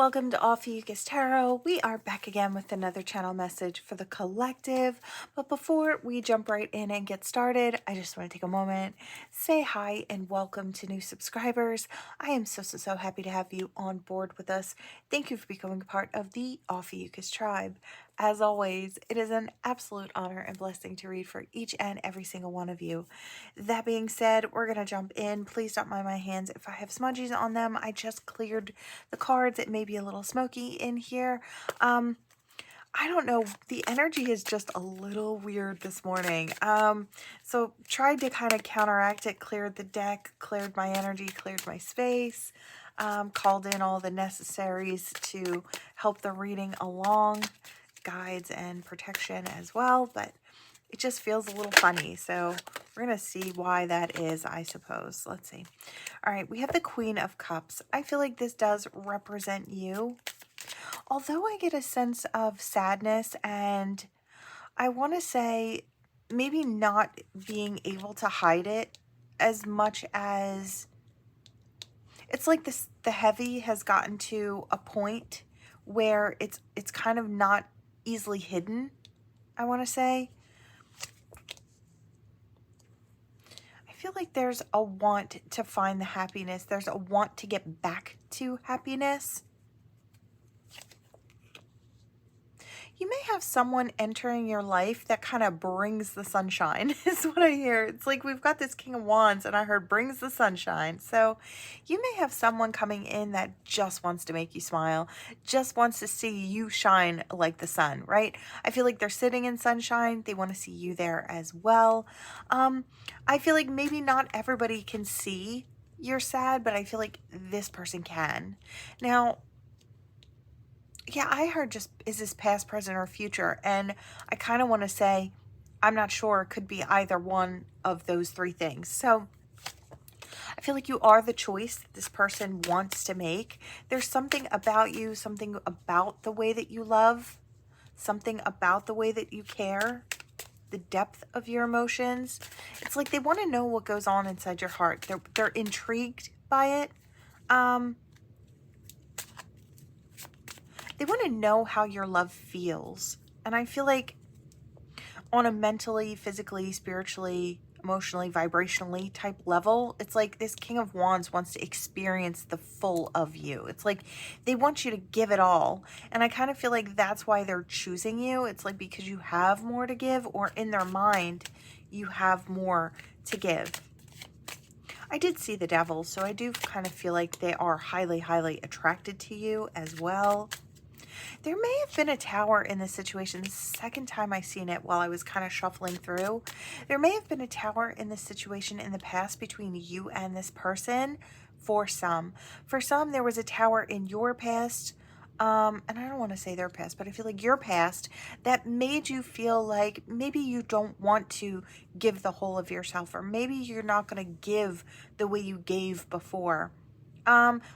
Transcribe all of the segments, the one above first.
Welcome to Ophiuchus Tarot. We are back again with another channel message for the collective. But before we jump right in and get started, I just want to take a moment, say hi and welcome to new subscribers. I am so happy to have you on board with us. Thank you for becoming a part of the Ophiuchus tribe. As always, it is an absolute honor and blessing to read for each and every single one of you. That being said, we're going to jump in. Please don't mind my hands if I have smudges on them. I just cleared the cards. It may be a little smoky in here. I don't know. The energy is just a little weird this morning. So tried to kind of counteract it, cleared the deck, cleared my energy, cleared my space, called in all the necessaries to help the reading along, guides and protection as well, but it just feels a little funny. So we're going to see why that is, I suppose. Let's see. All right, we have the Queen of Cups. I feel like this does represent you. Although I get a sense of sadness and I want to say maybe not being able to hide it as much as it's like this, the heavy has gotten to a point where it's kind of not easily hidden, I want to say. I feel like there's a want to find the happiness. There's a want to get back to happiness. You may have someone entering your life that kind of brings the sunshine, is what I hear. It's like we've got this King of Wands, and I heard brings the sunshine. So you may have someone coming in that just wants to make you smile, just wants to see you shine like the sun, right? I feel like they're sitting in sunshine. They want to see you there as well. I feel like maybe not everybody can see you're sad, but I feel like this person can. Now, yeah, I heard just, is this past, present, or future? And I kind of want to say, I'm not sure. It could be either one of those three things. So I feel like you are the choice that this person wants to make. There's something about you, something about the way that you love, something about the way that you care, the depth of your emotions. It's like they want to know what goes on inside your heart. They're intrigued by it. They want to know how your love feels. And I feel like on a mentally, physically, spiritually, emotionally, vibrationally type level, it's like this King of Wands wants to experience the full of you. It's like they want you to give it all. And I kind of feel like that's why they're choosing you. It's like because you have more to give, or in their mind, you have more to give. I did see the Devil, so I do kind of feel like they are highly attracted to you as well. There may have been a tower in this situation. This is the second time I've seen it while I was kind of shuffling through. There may have been a tower in this situation in the past between you and this person for some. For some, there was a tower in your past, and I don't want to say their past, but I feel like your past that made you feel like maybe you don't want to give the whole of yourself, or maybe you're not going to give the way you gave before.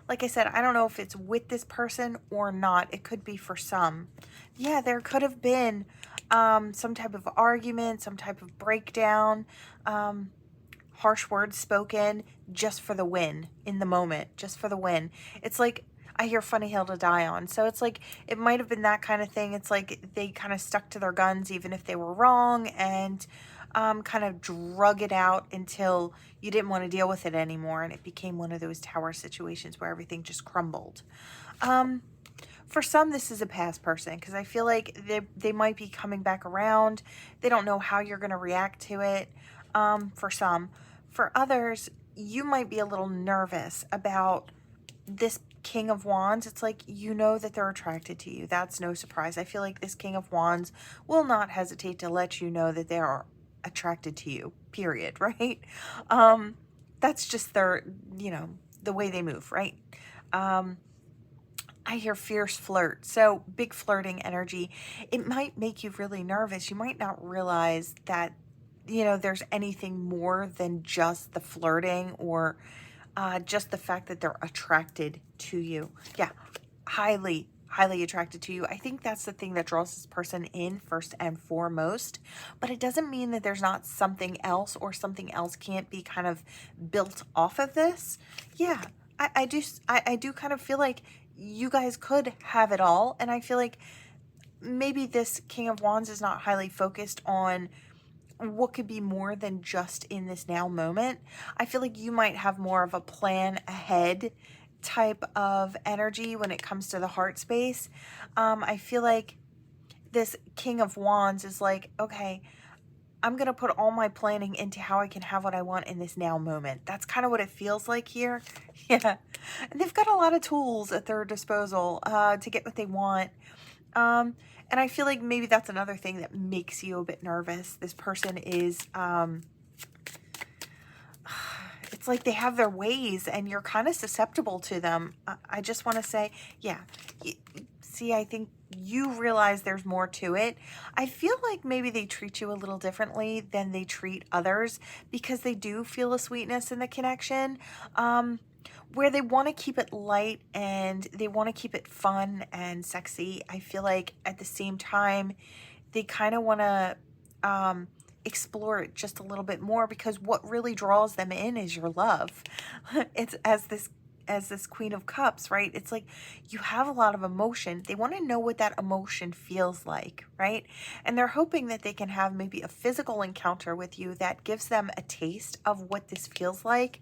Like I said, I don't know if it's with this person or not. It could be for some. Yeah, there could have been some type of argument, some type of breakdown, harsh words spoken just for the win in the moment, just for the win. It's like I hear funny hill to die on. So it's like it might have been that kind of thing. It's like they kind of stuck to their guns even if they were wrong, and kind of drug it out until you didn't want to deal with it anymore, and it became one of those tower situations where everything just crumbled. For some, this is a past person, because I feel like they might be coming back around. They don't know how you're going to react to it. For some. For others, you might be a little nervous about this King of Wands. It's like, you know that they're attracted to you. That's no surprise. I feel like this King of Wands will not hesitate to let you know that they are attracted to you, period, right? That's just their, the way they move, right? I hear fierce flirt, so big flirting energy. It might make you really nervous. You might not realize that, there's anything more than just the flirting, or just the fact that they're attracted to you. Yeah, highly attracted to you. I think that's the thing that draws this person in first and foremost, but it doesn't mean that there's not something else, or something else can't be kind of built off of this. Yeah, I do kind of feel like you guys could have it all. And I feel like maybe this King of Wands is not highly focused on what could be more than just in this now moment. I feel like you might have more of a plan ahead type of energy when it comes to the heart space. I feel like this King of Wands is like, okay, I'm going to put all my planning into how I can have what I want in this now moment. That's kind of what it feels like here. Yeah. And they've got a lot of tools at their disposal to get what they want. And I feel like maybe that's another thing that makes you a bit nervous. This person is, it's like they have their ways and you're kind of susceptible to them. I just want to say, yeah, see, I think you realize there's more to it. I feel like maybe they treat you a little differently than they treat others because they do feel a sweetness in the connection. Where they want to keep it light and they want to keep it fun and sexy. I feel like at the same time, they kind of want to explore it just a little bit more because what really draws them in is your love. It's as this Queen of Cups, right? It's like you have a lot of emotion. They want to know what that emotion feels like, right? And they're hoping that they can have maybe a physical encounter with you that gives them a taste of what this feels like.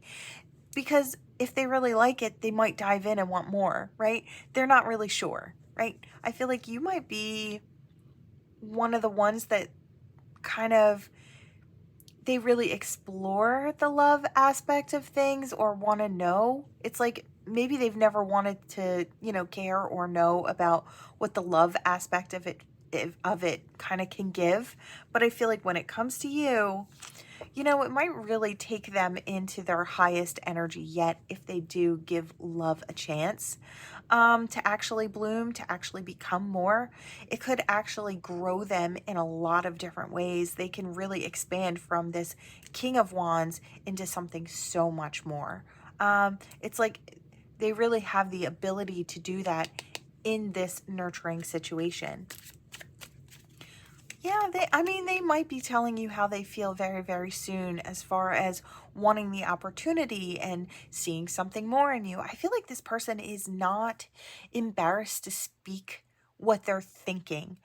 Because if they really like it, they might dive in and want more, right? They're not really sure, right? I feel like you might be one of the ones that kind of, they really explore the love aspect of things or want to know. It's like maybe they've never wanted to, care or know about what the love aspect of it kind of can give. But I feel like when it comes to you, it might really take them into their highest energy yet if they do give love a chance to actually bloom, to actually become more. It could actually grow them in a lot of different ways. They can really expand from this King of Wands into something so much more. It's like they really have the ability to do that in this nurturing situation. Yeah, they might be telling you how they feel very, very soon as far as wanting the opportunity and seeing something more in you. I feel like this person is not embarrassed to speak what they're thinking.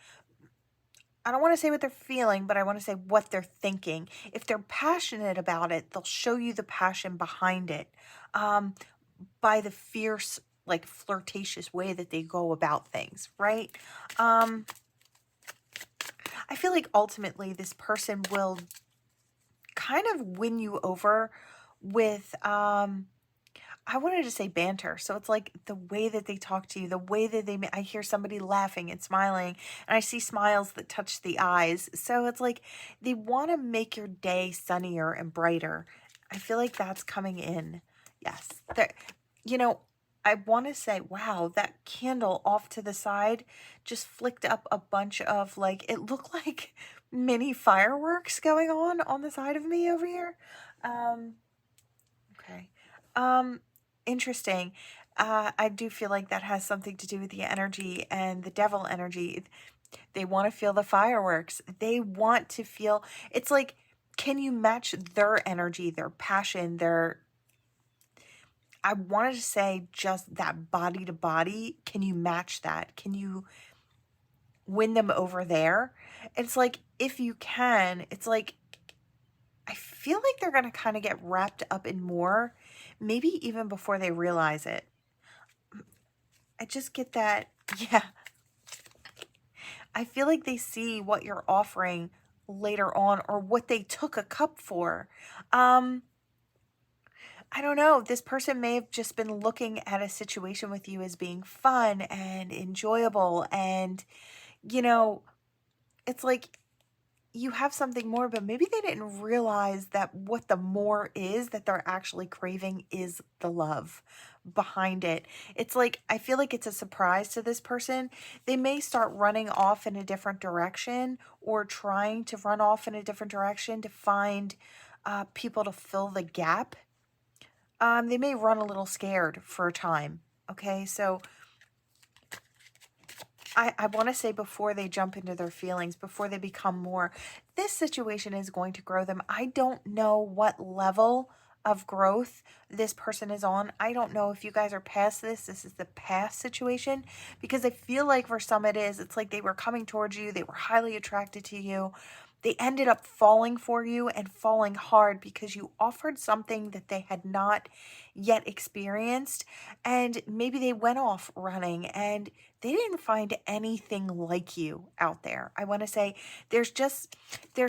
I don't want to say what they're feeling, but I want to say what they're thinking. If they're passionate about it, they'll show you the passion behind it by the fierce, like flirtatious way that they go about things, right? I feel like ultimately this person will kind of win you over with, I wanted to say banter. So it's like the way that they talk to you, the way that I hear somebody laughing and smiling, and I see smiles that touch the eyes. So it's like they want to make your day sunnier and brighter. I feel like that's coming in. Yes. You know, I want to say, wow, that candle off to the side just flicked up a bunch of it looked like mini fireworks going on the side of me over here. Okay. Um, Interesting. I do feel like that has something to do with the energy and the devil energy. They want to feel the fireworks. They want to feel, it's like, can you match their energy, their passion, I wanted to say just that body to body. Can you match that? Can you win them over there? It's like, if you can, it's like, I feel like they're going to kind of get wrapped up in more, maybe even before they realize it. I just get that, yeah. I feel like they see what you're offering later on or what they took a cup for. I don't know. This person may have just been looking at a situation with you as being fun and enjoyable. And, it's like you have something more, but maybe they didn't realize that what the more is that they're actually craving is the love behind it. It's like, I feel like it's a surprise to this person. They may start running off in a different direction or trying to run off in a different direction to find people to fill the gap. They may run a little scared for a time. Okay, so I want to say before they jump into their feelings, before they become more, this situation is going to grow them. I don't know what level of growth this person is on. I don't know if you guys are past this. This is the past situation, because I feel like for some it is. It's like they were coming towards you. They were highly attracted to you. They ended up falling for you, and falling hard, because you offered something that they had not yet experienced. And maybe they went off running and they didn't find anything like you out there. I want to say there's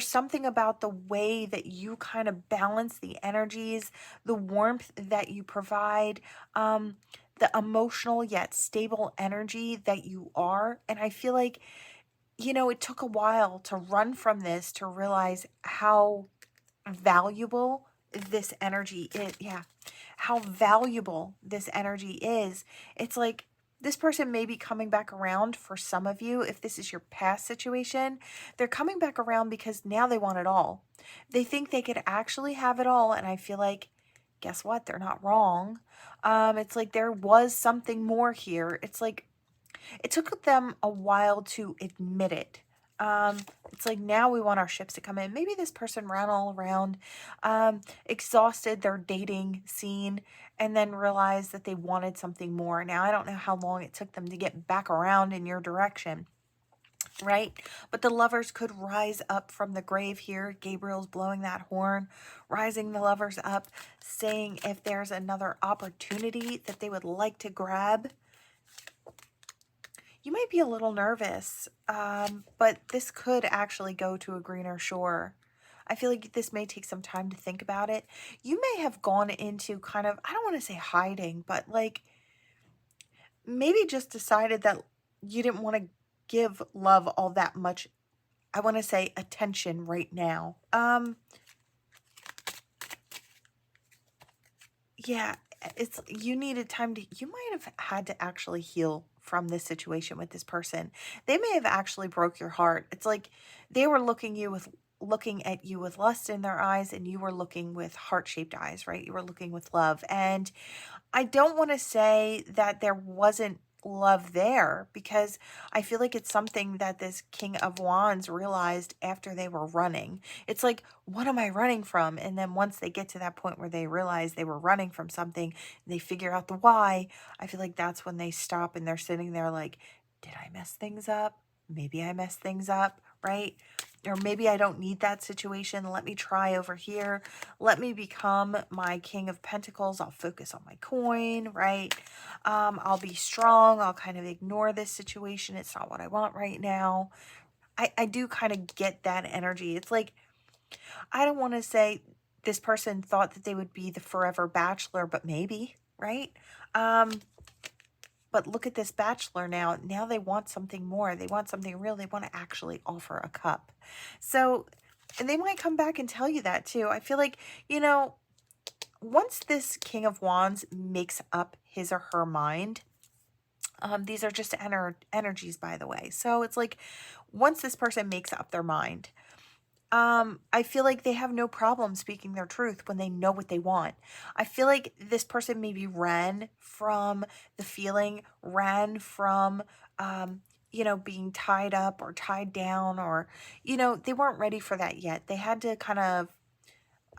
something about the way that you kind of balance the energies, the warmth that you provide, the emotional yet stable energy that you are. And I feel like, it took a while to run from this, to realize how valuable this energy is. Yeah, how valuable this energy is. It's like this person may be coming back around for some of you. If this is your past situation, they're coming back around because now they want it all. They think they could actually have it all. And I feel like, guess what? They're not wrong. It's like there was something more here. It's like it took them a while to admit it. Um, it's like now we want our ships to come in. Maybe this person ran all around, exhausted their dating scene, and then realized that they wanted something more. Now, I don't know how long it took them to get back around in your direction, right? But the lovers could rise up from the grave here. Gabriel's blowing that horn, rising the lovers up, saying if there's another opportunity that they would like to grab. You might be a little nervous, but this could actually go to a greener shore. I feel like this may take some time to think about it. You may have gone into kind of, I don't want to say hiding, but like maybe just decided that you didn't want to give love all that much, I want to say, attention right now. Yeah, it's you needed time to, you might have had to actually heal from this situation with this person. They may have actually broke your heart. It's like they were looking at you with lust in their eyes, and you were looking with heart-shaped eyes, right? You were looking with love. And I don't want to say that there wasn't love there, because I feel like it's something that this King of Wands realized after they were running. It's like, what am I running from? And then once they get to that point where they realize they were running from something, and they figure out the why, I feel like that's when they stop and they're sitting there like, did I mess things up? Maybe I messed things up, right? Or maybe I don't need that situation. Let me try over here. Let me become my King of Pentacles. I'll focus on my coin, right? I'll be strong. I'll kind of ignore this situation. It's not what I want right now. I do kind of get that energy. It's like, I don't want to say this person thought that they would be the forever bachelor, but maybe, right? But look at this bachelor now. Now they want something more. They want something real. They want to actually offer a cup. So, and they might come back and tell you that too. I feel like, once this King of Wands makes up his or her mind, these are just energies, by the way. So it's like, once this person makes up their mind, I feel like they have no problem speaking their truth when they know what they want. I feel like this person maybe ran from the feeling, ran from, being tied up or tied down, or, they weren't ready for that yet. They had to kind of,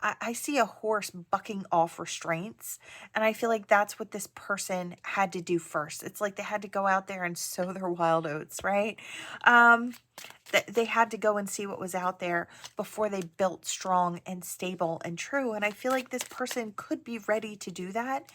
I see a horse bucking off restraints, and I feel like that's what this person had to do first. It's like they had to go out there and sow their wild oats, right? They had to go and see what was out there before they built strong and stable and true. And I feel like this person could be ready to do that,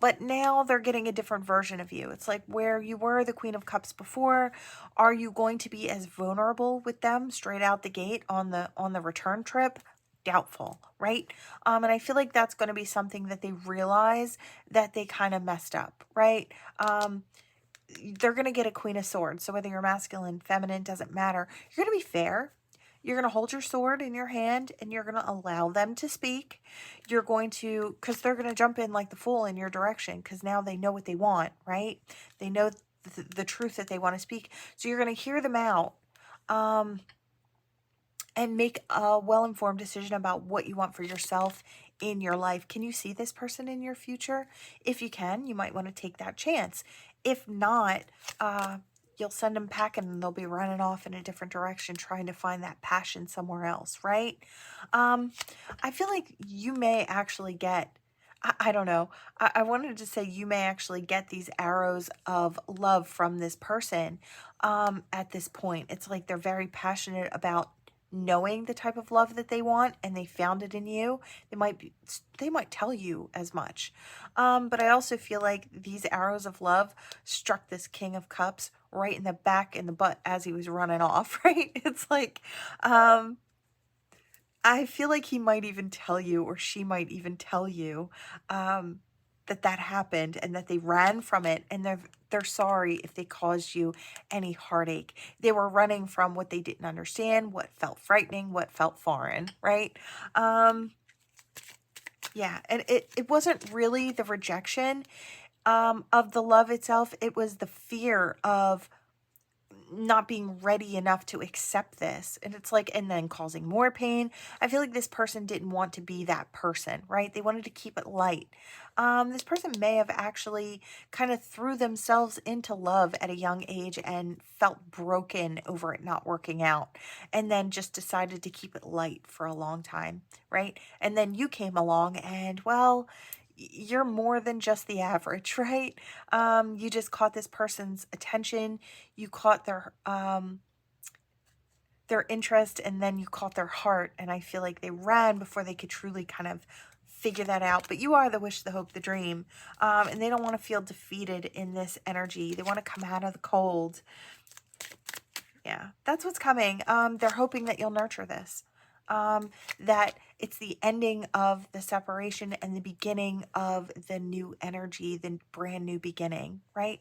but now they're getting a different version of you. It's like where you were the Queen of Cups before. Are you going to be as vulnerable with them straight out the gate on the return trip? Doubtful, right? And I feel like that's going to be something that they realize that they kind of messed up, right? They're going to get a Queen of Swords. So whether you're masculine, feminine, doesn't matter. You're going to be fair. You're going to hold your sword in your hand, and you're going to allow them to speak. You're going to, because they're going to jump in like the fool in your direction, because now they know what they want, right? They know the truth that they want to speak. So you're going to hear them out. And make a well-informed decision about what you want for yourself in your life. Can you see this person in your future? If you can, you might want to take that chance. If not, you'll send them packing and they'll be running off in a different direction trying to find that passion somewhere else, right? Um, I feel like you may actually get, I don't know, I wanted to say you may actually get these arrows of love from this person at this point. It's like they're very passionate about knowing the type of love that they want and they found it in you. They might tell you as much. But I also feel like these arrows of love struck this King of Cups right in the back in the butt as he was running off, right? It's like, um, I feel like he might even tell you, or she might even tell you, um, that that happened and that they ran from it, and they're sorry if they caused you any heartache. They were running from what they didn't understand, what felt frightening, what felt foreign, right? Um, yeah, and it wasn't really the rejection of the love itself. It was the fear of not being ready enough to accept this. And it's like, and then causing more pain. I feel like this person didn't want to be that person, right? They wanted to keep it light. This person may have actually kind of threw themselves into love at a young age and felt broken over it not working out, and then just decided to keep it light for a long time, right? And then you came along and, well, you're more than just the average, right? You just caught this person's attention. You caught their interest, and then you caught their heart. And I feel like they ran before they could truly kind of figure that out. But you are the wish, the hope, the dream. And they don't want to feel defeated in this energy. They want to come out of the cold. Yeah, that's what's coming. They're hoping that you'll nurture this. That it's the ending of the separation and the beginning of the new energy, the brand new beginning, right?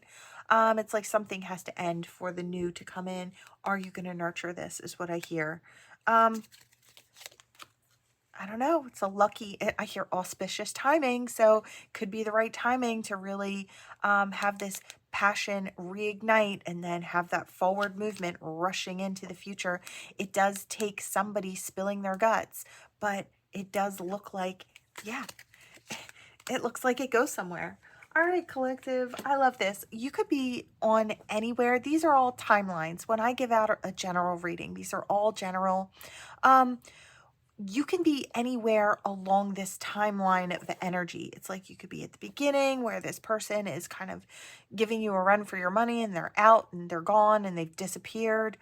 It's like something has to end for the new to come in. Are you going to nurture this is what I hear. I don't know. It's a lucky, I hear auspicious timing. So could be the right timing to really have this passion reignite and then have that forward movement rushing into the future. It does take somebody spilling their guts, but it does look like, yeah, it looks like it goes somewhere. All right, collective, I love this. You could be on anywhere. These are all timelines. When I give out a general reading, these are all general. You can be anywhere along this timeline of the energy. It's like you could be at the beginning where this person is kind of giving you a run for your money and they're out and they're gone and they've disappeared.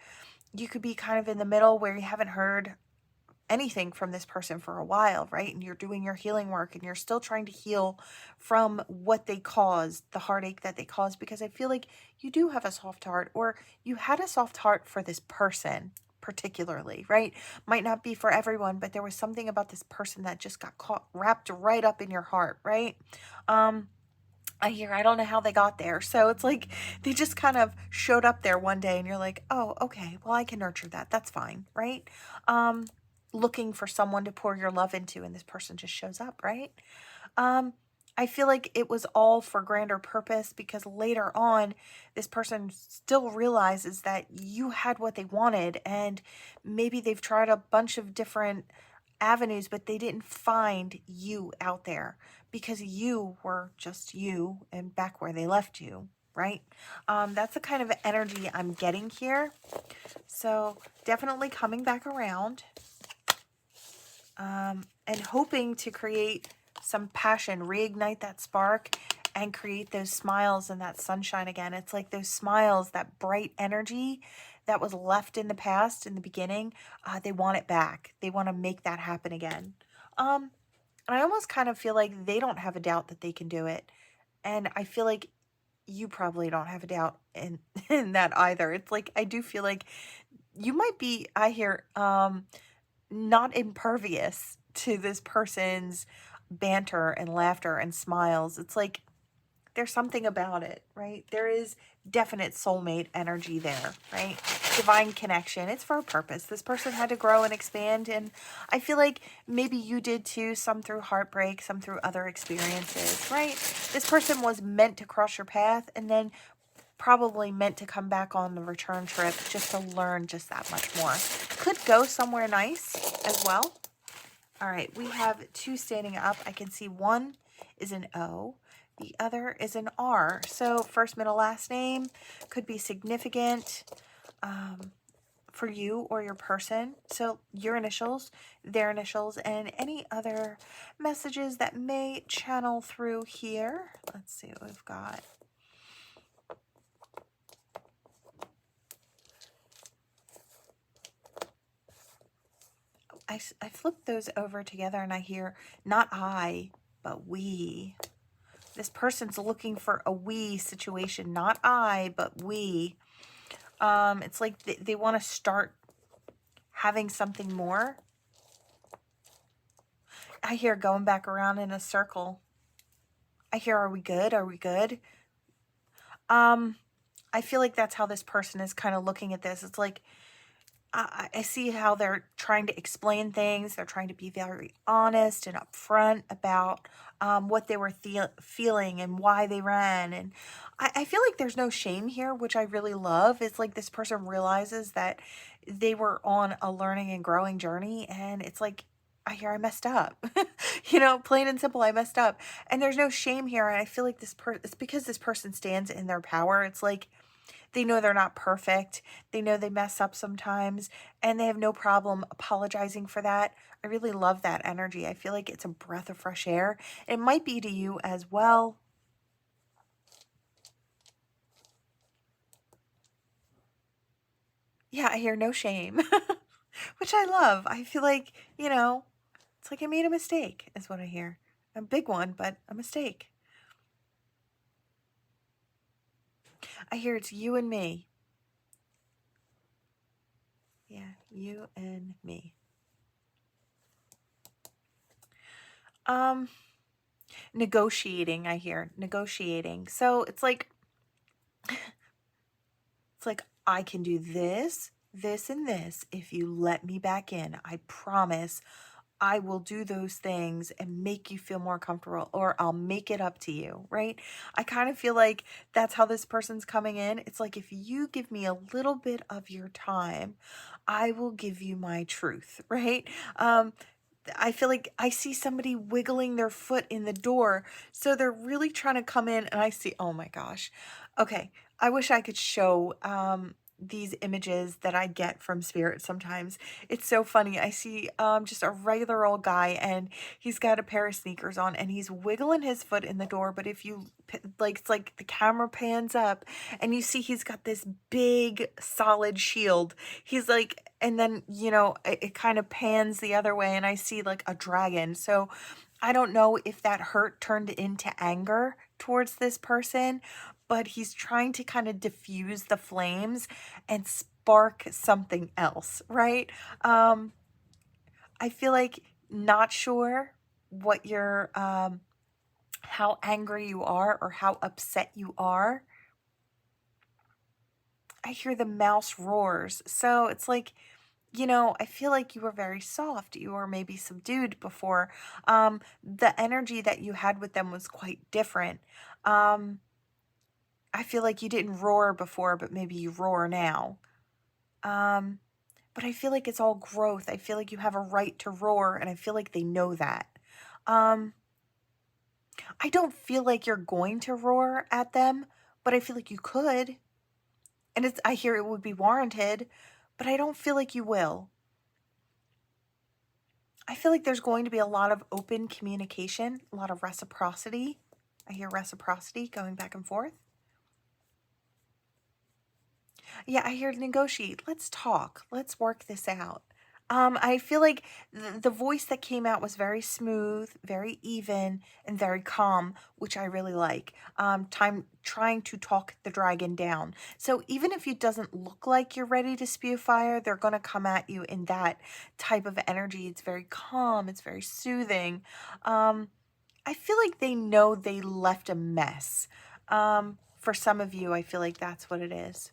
You could be kind of in the middle where you haven't heard anything from this person for a while, right? And you're doing your healing work and you're still trying to heal from what they caused, the heartache that they caused, because I feel like you do have a soft heart, or you had a soft heart for this person particularly, right? Might not be for everyone, but there was something about this person that just got caught, wrapped right up in your heart, right? I don't know how they got there. So it's like they just kind of showed up there one day and you're like, oh, okay, well, I can nurture that. That's fine, right? Looking for someone to pour your love into, and this person just shows up, right? I feel like it was all for grander purpose, because later on, this person still realizes that you had what they wanted, and maybe they've tried a bunch of different avenues, but they didn't find you out there because you were just you and back where they left you, right? That's the kind of energy I'm getting here. So definitely coming back around, and hoping to create some passion, reignite that spark, and create those smiles and that sunshine again. It's like those smiles, that bright energy that was left in the past in the beginning. They want it back. They want to make that happen again. And I almost kind of feel like they don't have a doubt that they can do it. And I feel like you probably don't have a doubt in in that either. It's like I do feel like you might be, I hear, not impervious to this person's banter and laughter and smiles. It's like there's something about it, right? There is definite soulmate energy there, right? Divine connection. It's for a purpose. This person had to grow and expand, and I feel like maybe you did too, some through heartbreak, some through other experiences, right? This person was meant to cross your path and then probably meant to come back on the return trip just to learn just that much more. Could go somewhere nice as well. All right, we have two standing up. I can see one is an O. The other is an R. So first, middle, last name could be significant for you or your person. So your initials, their initials, and any other messages that may channel through here. Let's see what we've got. I flip those over together and I hear not I, but we. This person's looking for a we situation, not I, but we. It's like they want to start having something more. I hear going back around in a circle. I hear, are we good? Are we good? I feel like that's how this person is kind of looking at this. It's like, I see how they're trying to explain things. They're trying to be very honest and upfront about what they were feeling and why they ran. And I feel like there's no shame here, which I really love. It's like this person realizes that they were on a learning and growing journey. And it's like, I hear I messed up, you know, plain and simple, I messed up. And there's no shame here. And I feel like it's because this person stands in their power. It's like, they know they're not perfect. They know they mess up sometimes, and they have no problem apologizing for that. I really love that energy. I feel like it's a breath of fresh air. It might be to you as well. Yeah, I hear no shame, which I love. I feel like, you know, it's like I made a mistake is what I hear. A big one, but a mistake. I hear it's you and me. Yeah, you and me. Negotiating, I hear. Negotiating. So it's like I can do this, this, and this if you let me back in. I promise I will do those things and make you feel more comfortable, or I'll make it up to you, right? I kind of feel like that's how this person's coming in. It's like, if you give me a little bit of your time, I will give you my truth, right? I feel like I see somebody wiggling their foot in the door. So they're really trying to come in, and I see, oh my gosh. Okay. I wish I could show these images that I get from spirit sometimes. It's so funny. I see just a regular old guy, and he's got a pair of sneakers on, and he's wiggling his foot in the door. But if you like, it's like the camera pans up and you see he's got this big solid shield. He's like, and then, you know, it kind of pans the other way and I see like a dragon. So I don't know if that hurt turned into anger towards this person, but he's trying to kind of diffuse the flames and spark something else, right? I feel like, not sure what your how angry you are or how upset you are. I hear the mouse roars. So it's like, you know, I feel like you were very soft. You were maybe subdued before. The energy that you had with them was quite different. Um, I feel like you didn't roar before, but maybe you roar now. Um, but I feel like it's all growth. I feel like you have a right to roar, and I feel like they know that. Um, I don't feel like you're going to roar at them, but I feel like you could. And I hear it would be warranted, but I don't feel like you will. I feel like there's going to be a lot of open communication, a lot of reciprocity. I hear reciprocity going back and forth. Yeah, I hear negotiate. Let's talk. Let's work this out. I feel like the voice that came out was very smooth, very even, and very calm, which I really like. Trying to talk the dragon down. So even if it doesn't look like you're ready to spew fire, they're going to come at you in that type of energy. It's very calm. It's very soothing. I feel like they know they left a mess. For some of you, I feel like that's what it is.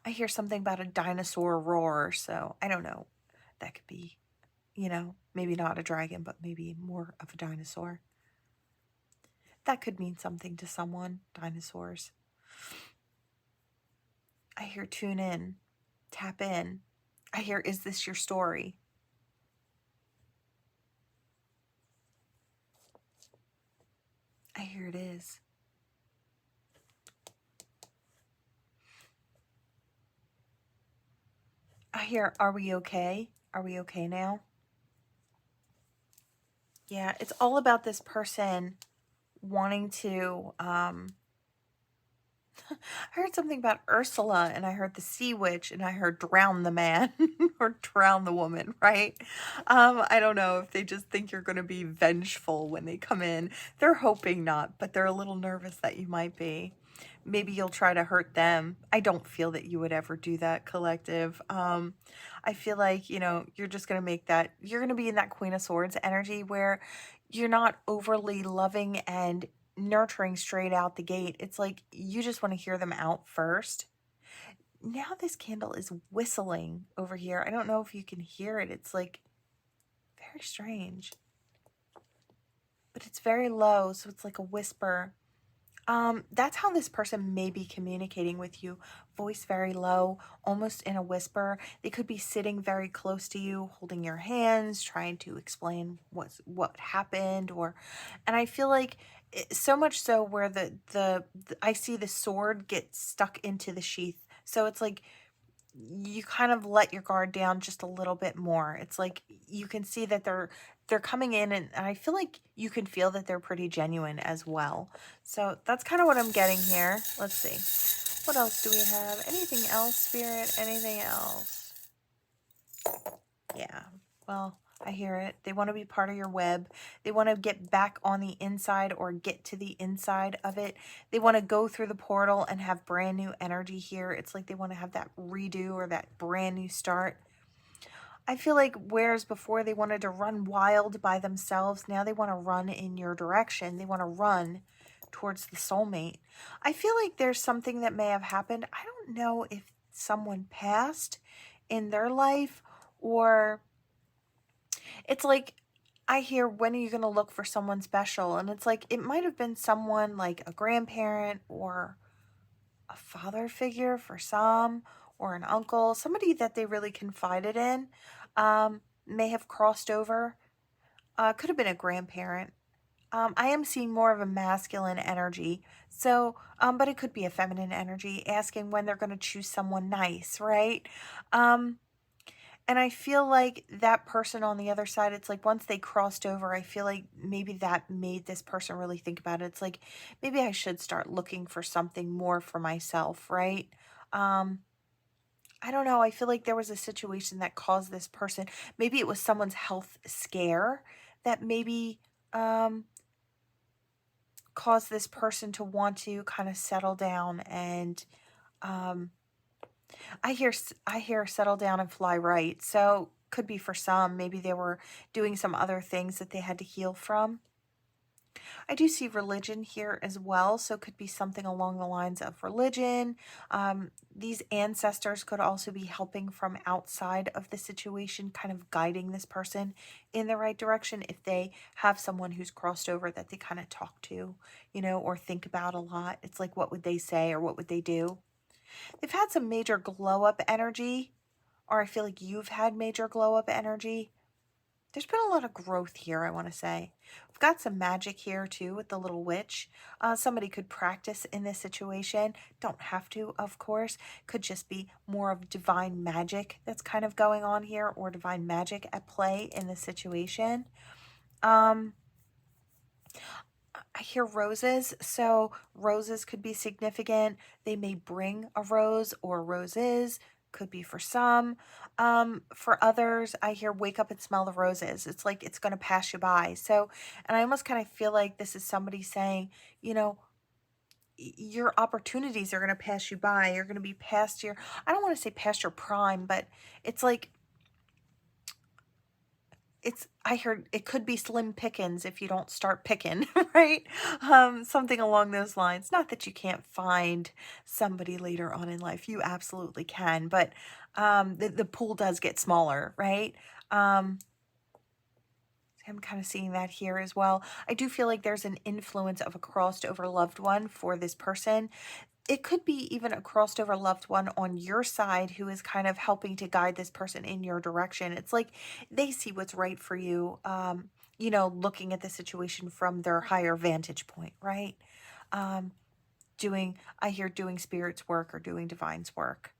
I hear something about a dinosaur roar, so I don't know. That could be, you know, maybe not a dragon, but maybe more of a dinosaur. That could mean something to someone, dinosaurs. I hear tune in, tap in. I hear, is this your story? I hear it is. I hear, are we okay? Are we okay now? Yeah, it's all about this person wanting to, I heard something about Ursula, and I heard the sea witch, and I heard drown the man or drown the woman, right? I don't know if they just think you're going to be vengeful when they come in. They're hoping not, but they're a little nervous that you might be. Maybe you'll try to hurt them. I don't feel that you would ever do that, collective. I feel like, you're just going to make that, you're going to be in that Queen of Swords energy where you're not overly loving and nurturing straight out the gate. It's like you just want to hear them out first. Now this candle is whistling over here. I don't know if you can hear it. It's like very strange, but it's very low, so it's like a whisper. That's how this person may be communicating with you. Voice very low, almost in a whisper. They could be sitting very close to you, holding your hands, trying to explain what happened, and I feel like so much so where the I see the sword get stuck into the sheath. So it's like you kind of let your guard down just a little bit more. It's like you can see that they're coming in, and I feel like you can feel that they're pretty genuine as well. So that's kind of what I'm getting here. Let's see. What else do we have? Anything else, Spirit? Anything else? Yeah. Well, I hear it. They want to be part of your web. They want to get back on the inside or get to the inside of it. They want to go through the portal and have brand new energy here. It's like they want to have that redo or that brand new start. I feel like whereas before they wanted to run wild by themselves, now they want to run in your direction. They want to run towards the soulmate. I feel like there's something that may have happened. I don't know if someone passed in their life, or it's like I hear, when are you going to look for someone special? And it's like it might have been someone like a grandparent or a father figure for some, or an uncle, somebody that they really confided in, may have crossed over. Could have been a grandparent. I am seeing more of a masculine energy. So, but it could be a feminine energy, asking when they're going to choose someone nice, right? And I feel like that person on the other side, it's like once they crossed over, I feel like maybe that made this person really think about it. It's like, maybe I should start looking for something more for myself, right? Um, I don't know. I feel like there was a situation that caused this person, maybe it was someone's health scare that maybe um, caused this person to want to kind of settle down and um, I hear settle down and fly right. So could be for some, maybe they were doing some other things that they had to heal from. I do see religion here as well, so it could be something along the lines of religion. These ancestors could also be helping from outside of the situation, kind of guiding this person in the right direction if they have someone who's crossed over that they kind of talk to, or think about a lot. It's like, what would they say or what would they do? They've had some major glow up energy, or I feel like you've had major glow up energy. There's been a lot of growth here, I want to say. We've got some magic here too with the little witch. Somebody could practice in this situation. Don't have to, of course. Could just be more of divine magic that's kind of going on here, or divine magic at play in this situation. Um, I hear roses, so roses could be significant. They may bring a rose or roses, could be for some. For others, I hear wake up and smell the roses. It's like it's going to pass you by. So, and I almost kind of feel like this is somebody saying, your opportunities are going to pass you by. You're going to be past your, I don't want to say past your prime, but it's like, I heard it could be slim pickings if you don't start picking, right? Something along those lines. Not that you can't find somebody later on in life. You absolutely can, but the pool does get smaller, right? I'm kind of seeing that here as well. I do feel like there's an influence of a crossed over loved one for this person. It could be even a crossed over loved one on your side who is kind of helping to guide this person in your direction. It's like they see what's right for you. you know, looking at the situation from their higher vantage point, right? Um, I hear doing spirits work or doing divine's work.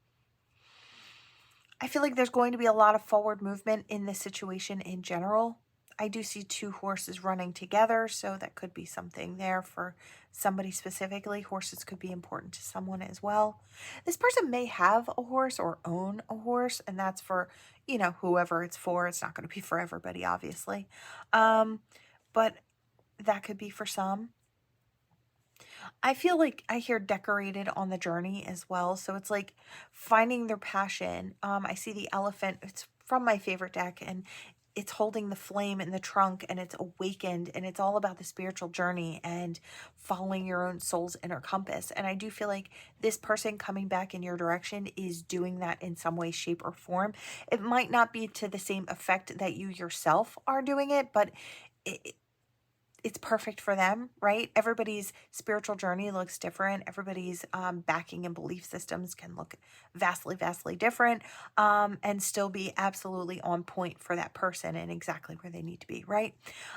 I feel like there's going to be a lot of forward movement in this situation in general. I do see two horses running together, so that could be something there for somebody specifically. Horses could be important to someone as well. This person may have a horse or own a horse, and that's for, you know, whoever it's for. It's not going to be for everybody, obviously. But that could be for some. I feel like I hear decorated on the journey as well. So it's like finding their passion. I see the elephant. It's from my favorite deck, and it's holding the flame in the trunk, and it's awakened, and it's all about the spiritual journey and following your own soul's inner compass. And I do feel like this person coming back in your direction is doing that in some way, shape, or form. It might not be to the same effect that you yourself are doing it, but it's perfect for them, right? Everybody's spiritual journey looks different. Everybody's backing and belief systems can look vastly, vastly different, and still be absolutely on point for that person and exactly where they need to be, right?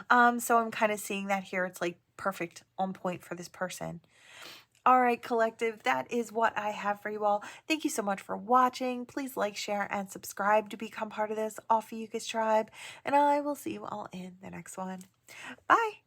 So I'm kind of seeing that here. It's like perfect on point for this person. All right, collective, that is what I have for you all. Thank you so much for watching. Please like, share, and subscribe to become part of this Ophiuchus tribe. And I will see you all in the next one. Bye.